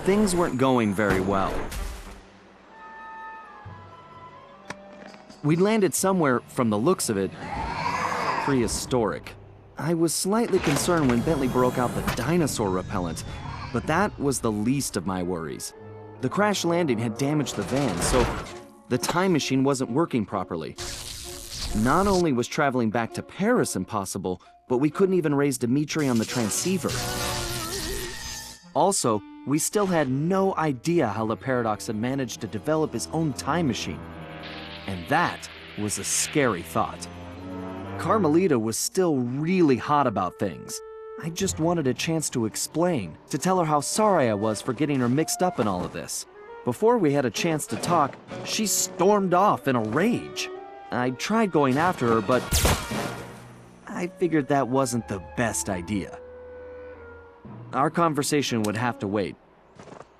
things weren't going very well. We'd landed somewhere, from the looks of it, prehistoric. I was slightly concerned when Bentley broke out the dinosaur repellent, but that was the least of my worries. The crash landing had damaged the van, so the time machine wasn't working properly. Not only was traveling back to Paris impossible, but we couldn't even raise Dimitri on the transceiver. Also, we still had no idea how the Paradox had managed to develop his own time machine. And that was a scary thought. Carmelita was still really hot about things. I just wanted a chance to explain, to tell her how sorry I was for getting her mixed up in all of this. Before we had a chance to talk, she stormed off in a rage. I tried going after her, but I figured that wasn't the best idea. Our conversation would have to wait,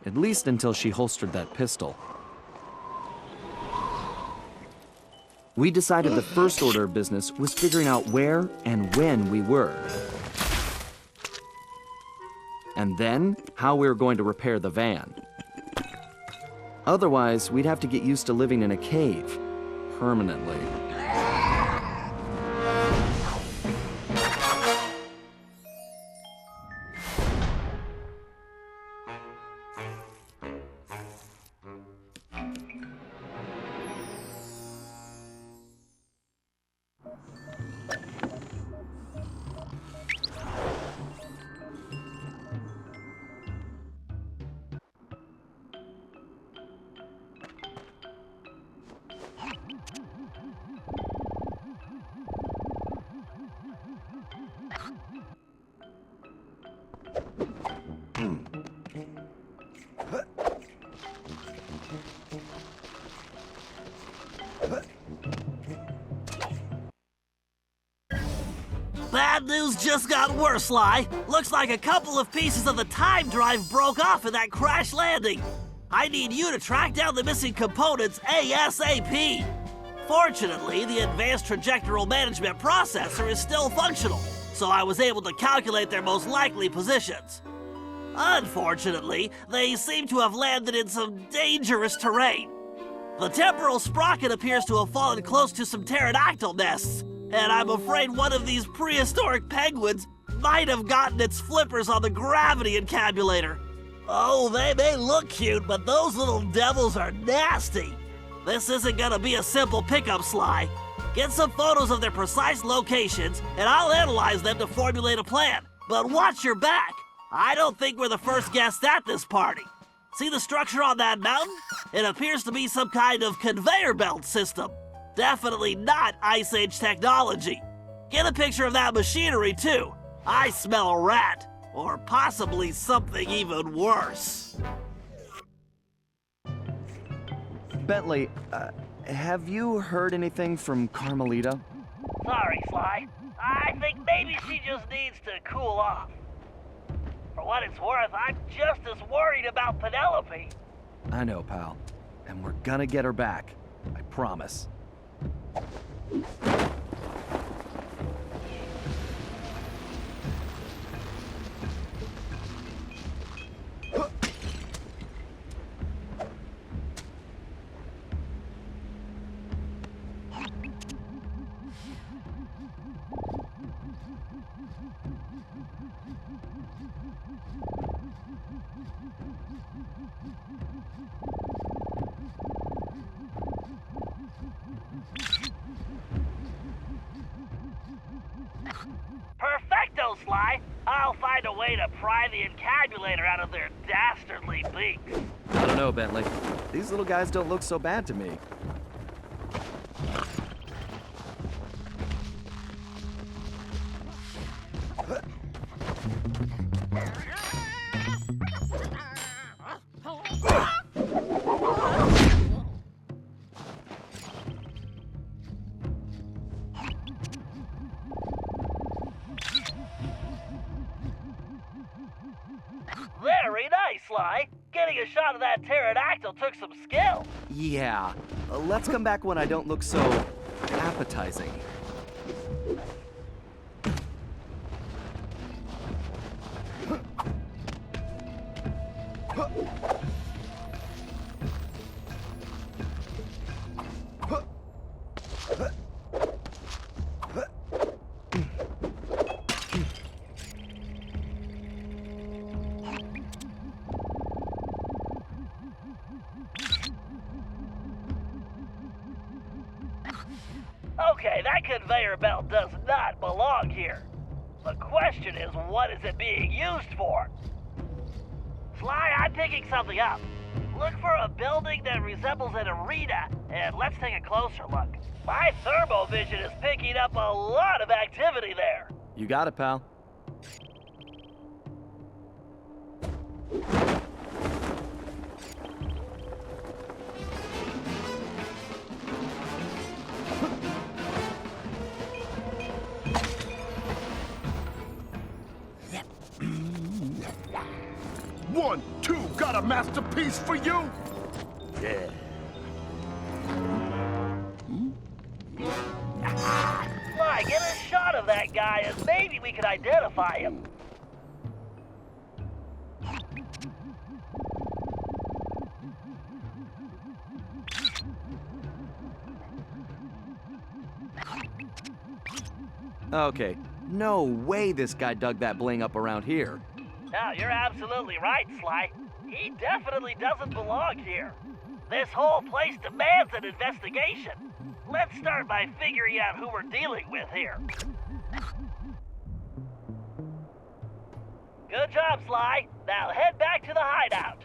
at least until she holstered that pistol. We decided the first order of business was figuring out where and when we were. And then, how we were going to repair the van. Otherwise, we'd have to get used to living in a cave, permanently. Bad news just got worse, Sly. Looks like a couple of pieces of the time drive broke off in that crash landing. I need you to track down the missing components ASAP. Fortunately, the advanced trajectoral management processor is still functional, so I was able to calculate their most likely positions. Unfortunately, they seem to have landed in some dangerous terrain. The temporal sprocket appears to have fallen close to some pterodactyl nests, and I'm afraid one of these prehistoric penguins might have gotten its flippers on the gravity encabulator. Oh, they may look cute, but those little devils are nasty. This isn't gonna be a simple pickup, Sly. Get some photos of their precise locations, and I'll analyze them to formulate a plan. But watch your back. I don't think we're the first guests at this party. See the structure on that mountain? It appears to be some kind of conveyor belt system. Definitely not Ice Age technology. Get a picture of that machinery, too. I smell a rat, or possibly something even worse. Bentley, have you heard anything from Carmelita? Sorry, Sly. I think maybe she just needs to cool off. For what it's worth, I'm just as worried about Penelope. I know, pal. And we're gonna get her back. I promise. Perfecto, Sly. I'll find a way to pry the encabulator out of their dastardly beaks. I don't know, Bentley. These little guys don't look so bad to me. Very nice, Sly. Getting a shot of that pterodactyl took some skill. Yeah. Let's come back when I don't look so appetizing. Okay, that conveyor belt does not belong here. The question is, what is it being used for? Sly, I'm picking something up. Look for a building that resembles an arena, and let's take a closer look. My thermovision is picking up a lot of activity there. You got it, pal. One, two, got a masterpiece for you? Yeah. Sly, get a shot of that guy, and maybe we can identify him. Okay, no way this guy dug that bling up around here. No, you're absolutely right, Sly. He definitely doesn't belong here. This whole place demands an investigation. Let's start by figuring out who we're dealing with here. Good job, Sly. Now head back to the hideout.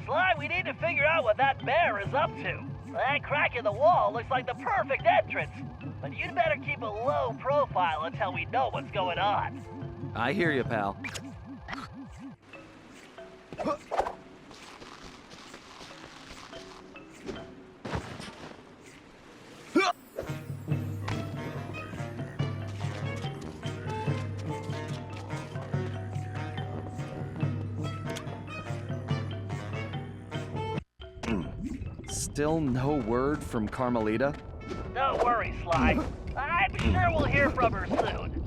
Sly, we need to figure out what that bear is up to. That crack in the wall looks like the perfect entrance. But you'd better keep a low profile until we know what's going on. I hear you, pal. Still no word from Carmelita? Don't worry, Sly. I'm sure we'll hear from her soon.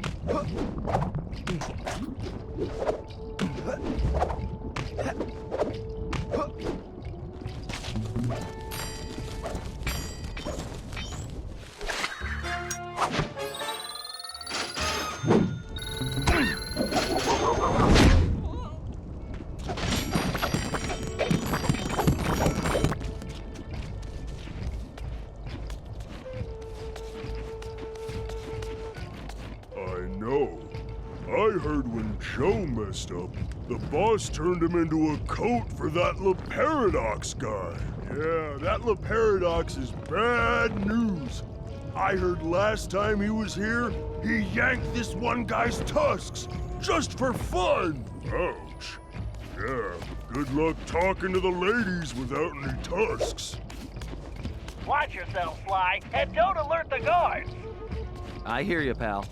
I heard when Joe messed up, the boss turned him into a coat for that Paradox guy. Yeah, that Paradox is bad news. I heard last time he was here, he yanked this one guy's tusks, just for fun. Ouch. Yeah, good luck talking to the ladies without any tusks. Watch yourself, Sly, and don't alert the guards. I hear you, pal.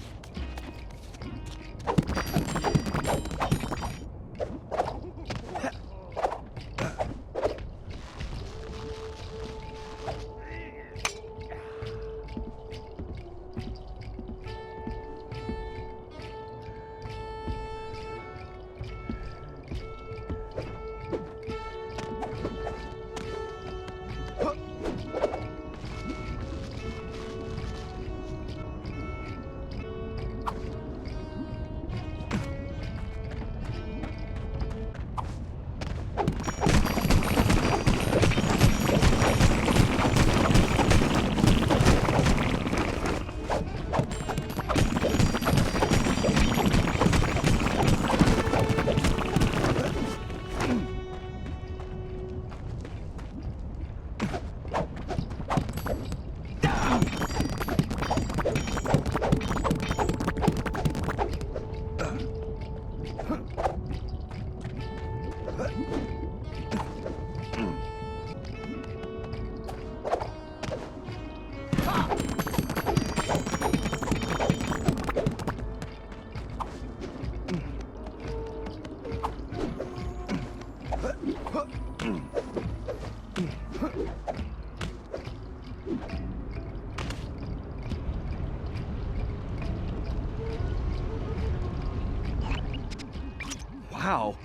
Wow,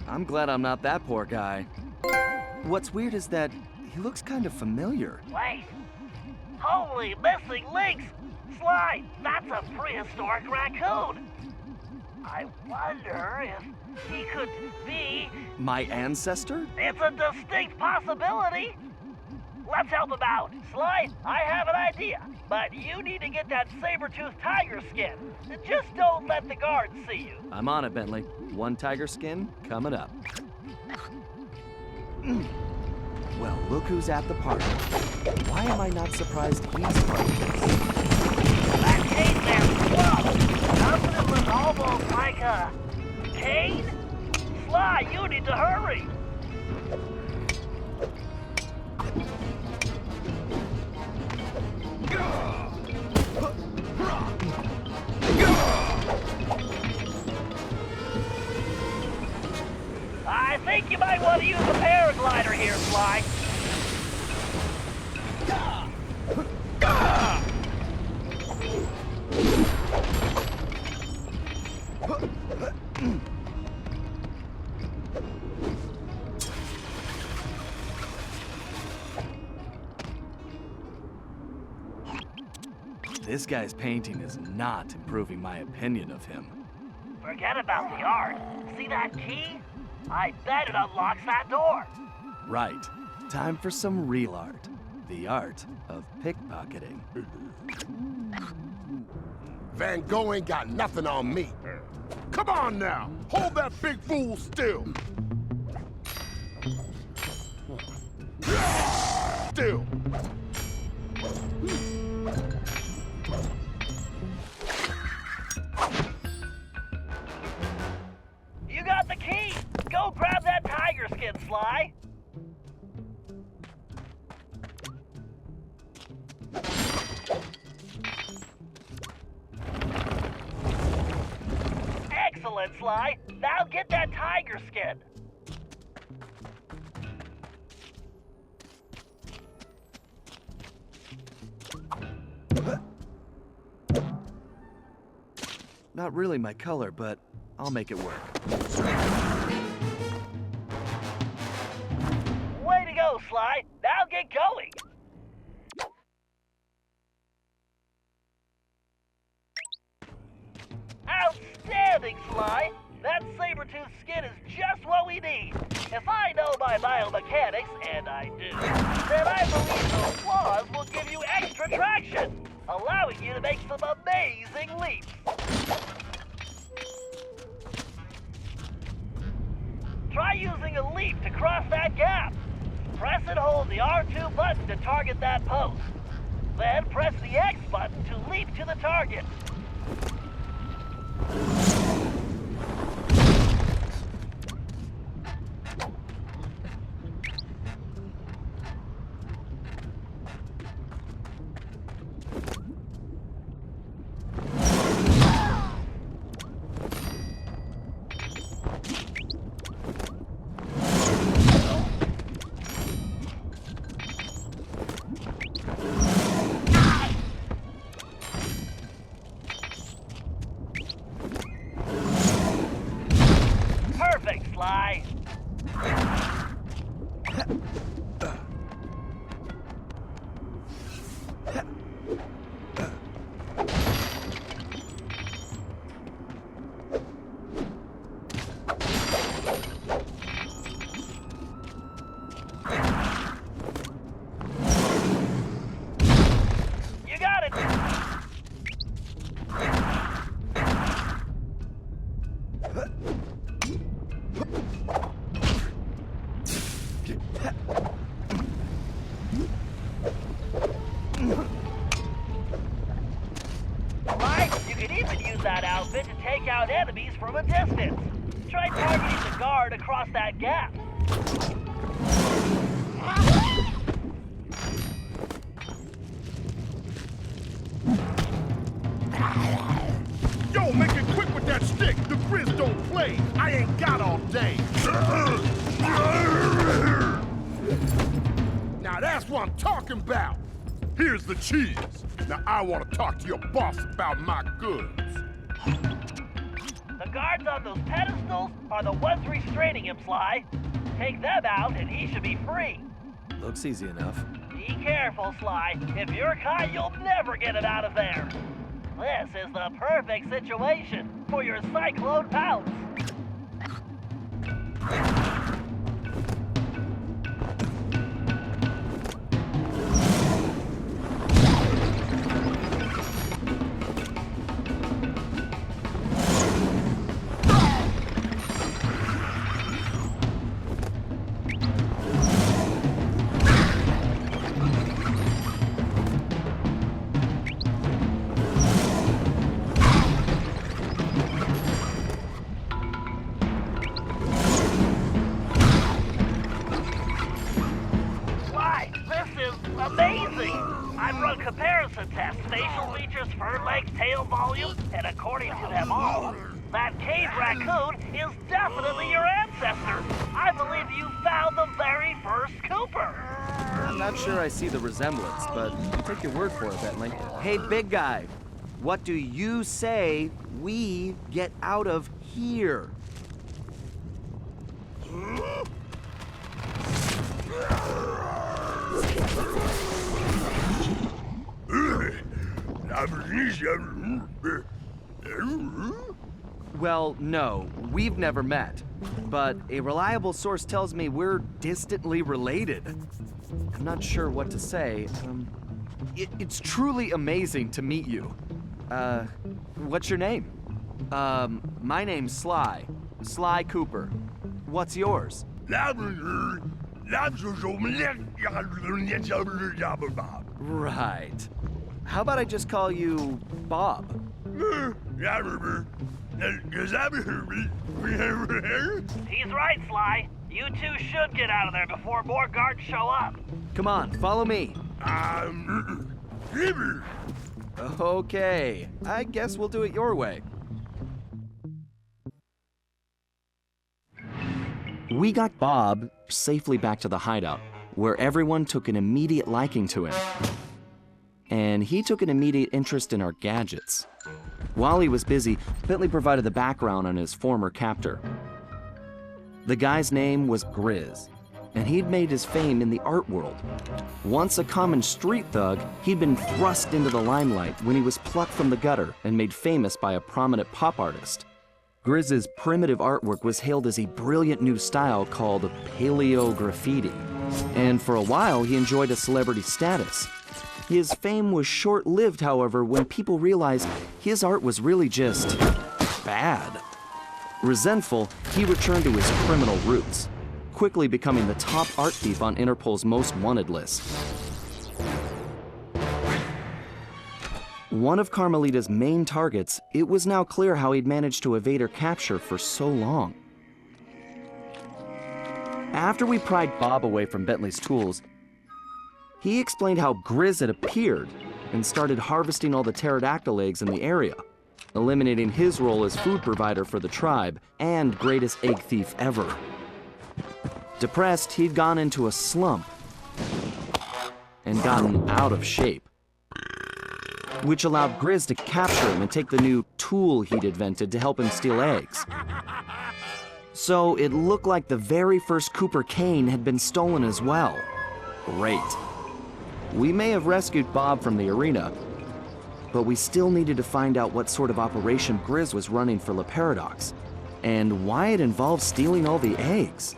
I'm glad I'm not that poor guy. What's weird is that he looks kind of familiar. Wait. Holy missing links! Sly, that's a prehistoric raccoon. I wonder if he could be... My ancestor? It's a distinct possibility. Let's help him out. Sly, I have an idea, but you need to get that saber-toothed tiger skin. Just don't let the guards see you. I'm on it, Bentley. One tiger skin coming up. Well, look who's at the party. Why am I not surprised he's part of this? That cane there, whoa! Doesn't it look almost like a cane? Sly, you need to hurry. I think you might want to use a paraglider here, Sly. This guy's painting is not improving my opinion of him. Forget about the art. See that key? I bet it unlocks that door. Right. Time for some real art. The art of pickpocketing. Van Gogh ain't got nothing on me. Come on now, hold that big fool still. Still. You got the key. Go grab that tiger skin, Sly. Excellent, Sly. Now get that tiger skin. Not really my color, but I'll make it work. Way to go, Sly. Now get going. Outstanding, Sly. That saber-tooth skin is just what we need. If I know my biomechanics, and I do, then I believe those claws will give you extra traction, allowing you to make some amazing leaps. Try using a leap to cross that gap. Press and hold the R2 button to target that post. Then press the X button to leap to the target. Perfect, Sly. You got it. Mike, you can even use that outfit to take out enemies from a distance. Try targeting the guard across that gap. Yo, make it quick with that stick. The Grizz don't play. I ain't got all day. Now that's what I'm talking about. Here's the cheese. Now I want to talk to your boss about my goods. The guards on those pedestals are the ones restraining him, Sly. Take them out and he should be free. Looks easy enough. Be careful, Sly. If you're caught, you'll never get him out of there. This is the perfect situation for your cyclone pounce. Amazing! I've run comparison tests, facial features, fur length, tail volume, and according to them all, that cave raccoon is definitely your ancestor. I believe you found the very first Cooper. I'm not sure I see the resemblance, but I'll take your word for it, Bentley. Hey, big guy, what do you say we get out of here? Well, no, we've never met. But a reliable source tells me we're distantly related. I'm not sure what to say. It's truly amazing to meet you. What's your name? My name's Sly. Sly Cooper. What's yours? Right. How about I just call you Bob? He's right, Sly. You two should get out of there before more guards show up. Come on, follow me. Okay, I guess we'll do it your way. We got Bob safely back to the hideout, where everyone took an immediate liking to him. And he took an immediate interest in our gadgets. While he was busy, Bentley provided the background on his former captor. The guy's name was Grizz, and he'd made his fame in the art world. Once a common street thug, he'd been thrust into the limelight when he was plucked from the gutter and made famous by a prominent pop artist. Grizz's primitive artwork was hailed as a brilliant new style called paleo graffiti, and for a while he enjoyed a celebrity status. His fame was short-lived, however, when people realized his art was really just bad. Resentful, he returned to his criminal roots, quickly becoming the top art thief on Interpol's most wanted list. One of Carmelita's main targets, it was now clear how he'd managed to evade her capture for so long. After we pried Bob away from Bentley's tools, he explained how Grizz had appeared and started harvesting all the pterodactyl eggs in the area, eliminating his role as food provider for the tribe and greatest egg thief ever. Depressed, he'd gone into a slump and gotten out of shape, which allowed Grizz to capture him and take the new tool he'd invented to help him steal eggs. So it looked like the very first Cooper cane had been stolen as well. Great. We may have rescued Bob from the arena, but we still needed to find out what sort of operation Grizz was running for La Paradox, and why it involved stealing all the eggs.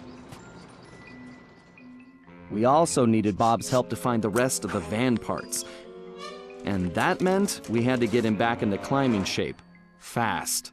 We also needed Bob's help to find the rest of the van parts, and that meant we had to get him back into climbing shape, fast.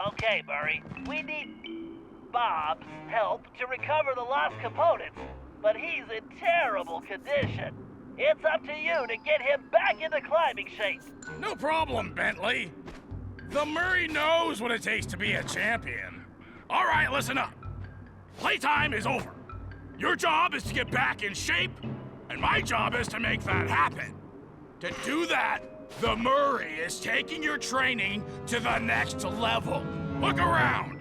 Okay, Murray, we need Bob's help to recover the lost components, but he's in terrible condition. It's up to you to get him back into climbing shape. No problem, Bentley. The Murray knows what it takes to be a champion. All right, listen up. Playtime is over. Your job is to get back in shape, and my job is to make that happen. To do that, the Murray is taking your training to the next level. Look around.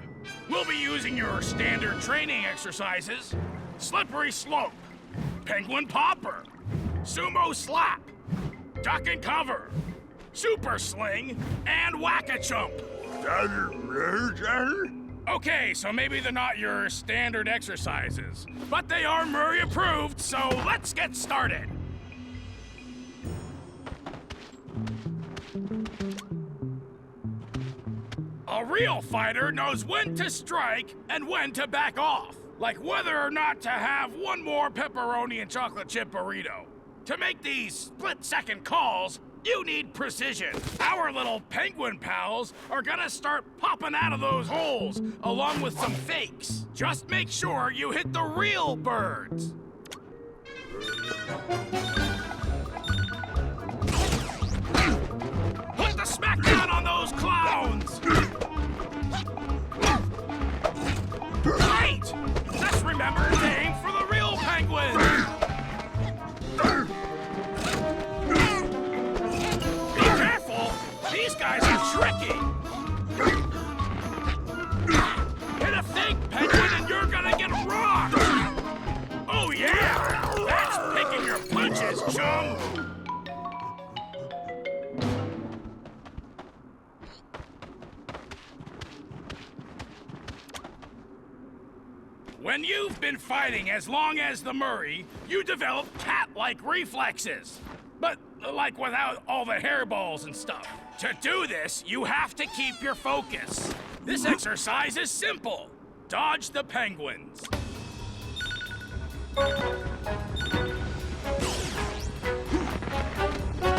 We'll be using your standard training exercises: slippery slope, penguin popper, sumo slap, duck and cover, super sling, and whack-a-chump. Okay, so maybe they're not your standard exercises, but they are Murray approved, so let's get started. A real fighter knows when to strike and when to back off, like whether or not to have one more pepperoni and chocolate chip burrito. To make these split-second calls, you need precision. Our little penguin pals are gonna start popping out of those holes, along with some fakes. Just make sure you hit the real birds. Put the smack down on those clowns! Great! Let's remember to aim for the real penguins! Be careful! These guys are tricky! Hit a fake penguin and you're gonna get rocked! Oh yeah! That's picking your punches, chum! When you've been fighting as long as the Murray, you develop cat-like reflexes. But, like, without all the hairballs and stuff. To do this, you have to keep your focus. This exercise is simple. Dodge the penguins.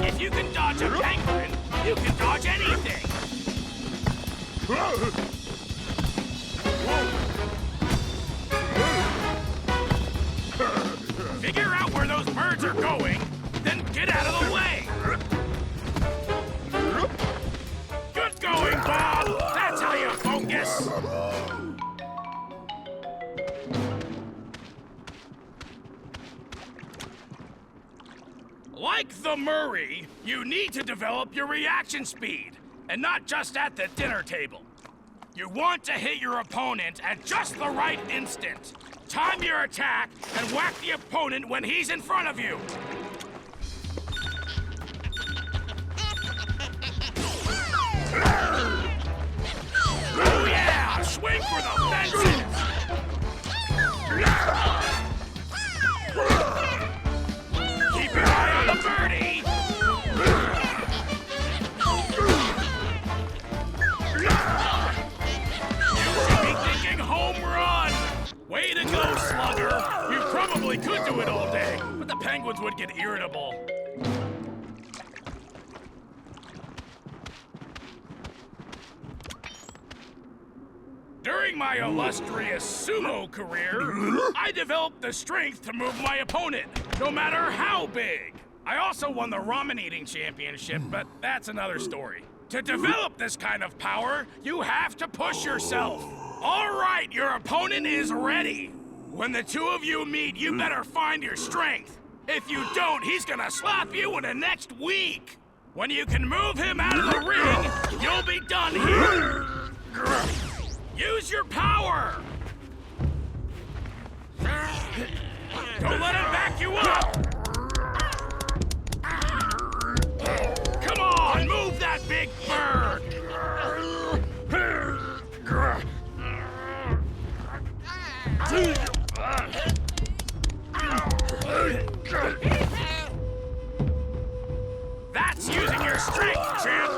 If you can dodge a penguin, you can dodge anything. Figure out where those birds are going, then get out of the way! Good going, Bob! That's how you focus! Like the Murray, you need to develop your reaction speed, and not just at the dinner table. You want to hit your opponent at just the right instant. Time your attack and whack the opponent when he's in front of you. Oh yeah! Swing for the fences! Keep your eye on the birdie! You should be thinking home run! Way to go, slugger! You probably could do it all day, but the penguins would get irritable. During my illustrious sumo career, I developed the strength to move my opponent, no matter how big. I also won the ramen eating championship, but that's another story. To develop this kind of power, you have to push yourself. All right, your opponent is ready. When the two of you meet, you better find your strength. If you don't, he's gonna slap you in the next week. When you can move him out of the ring, you'll be done here. Use your power! Don't let him back you up! Come on, move that big bird! your strength, champ!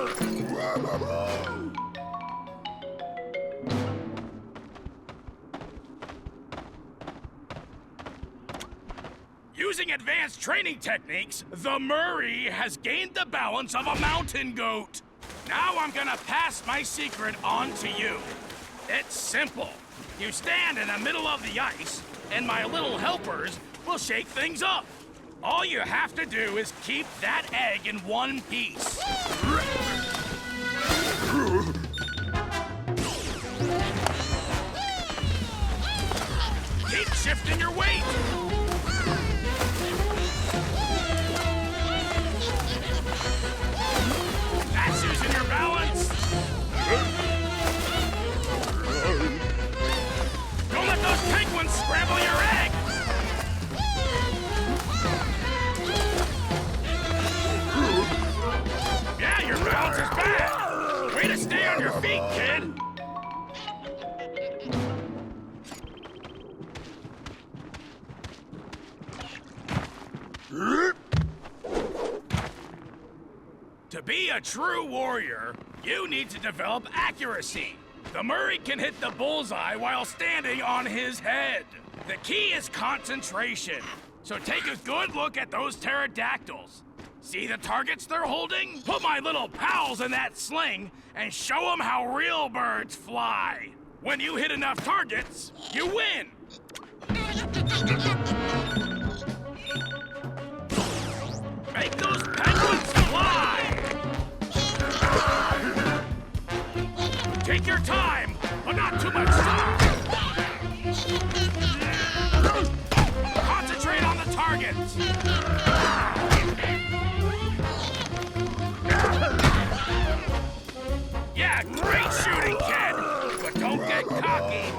Using advanced training techniques, the Murray has gained the balance of a mountain goat. Now I'm gonna pass my secret on to you. It's simple. You stand in the middle of the ice, and my little helpers will shake things up. All you have to do is keep that egg in one piece. Keep shifting your weight. That's using your balance. Don't let those penguins scramble your egg. Yeah, your balance is bad. Way to stay on your feet, kid. To be a true warrior, you need to develop accuracy. The Murray can hit the bullseye while standing on his head. The key is concentration. So take a good look at those pterodactyls. See the targets they're holding? Put my little pals in that sling and show them how real birds fly. When you hit enough targets, you win. Make those penguins fly! Take your time, but not too much time. Concentrate on the targets. Yeah, great shooting, kid, but don't get cocky.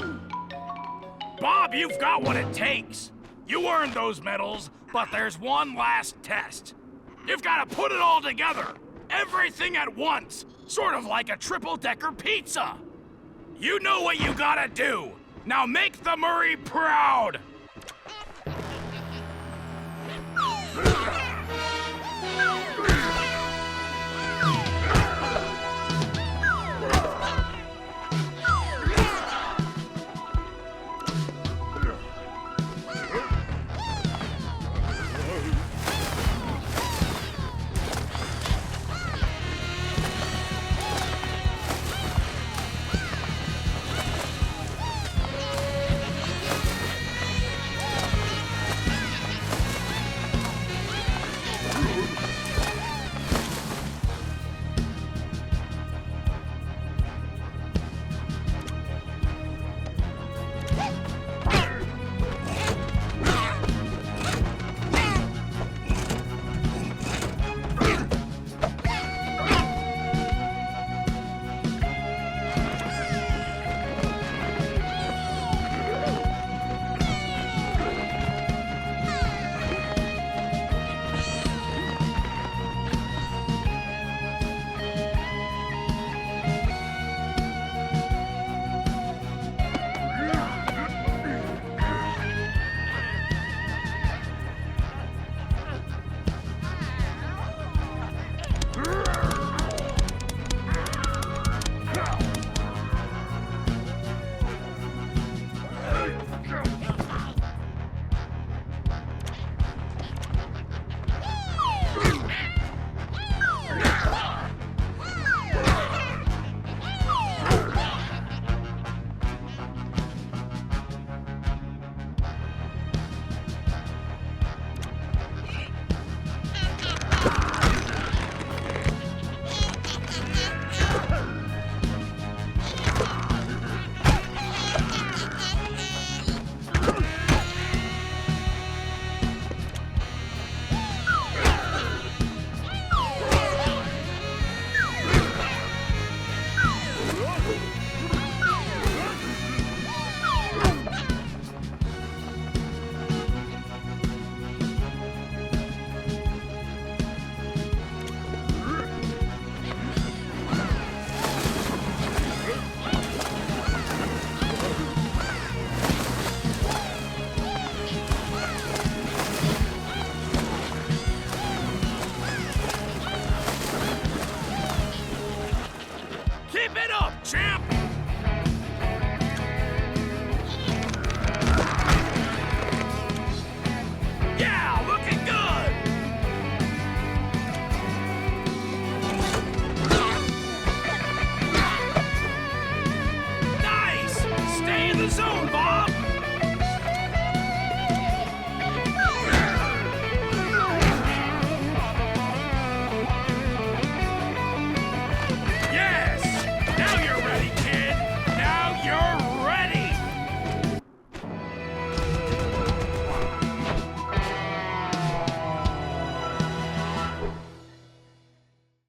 Bob, you've got what it takes. You earned those medals, but there's one last test. You've got to put it all together. Everything at once. Sort of like a triple-decker pizza. You know what you gotta do. Now make the Murray proud.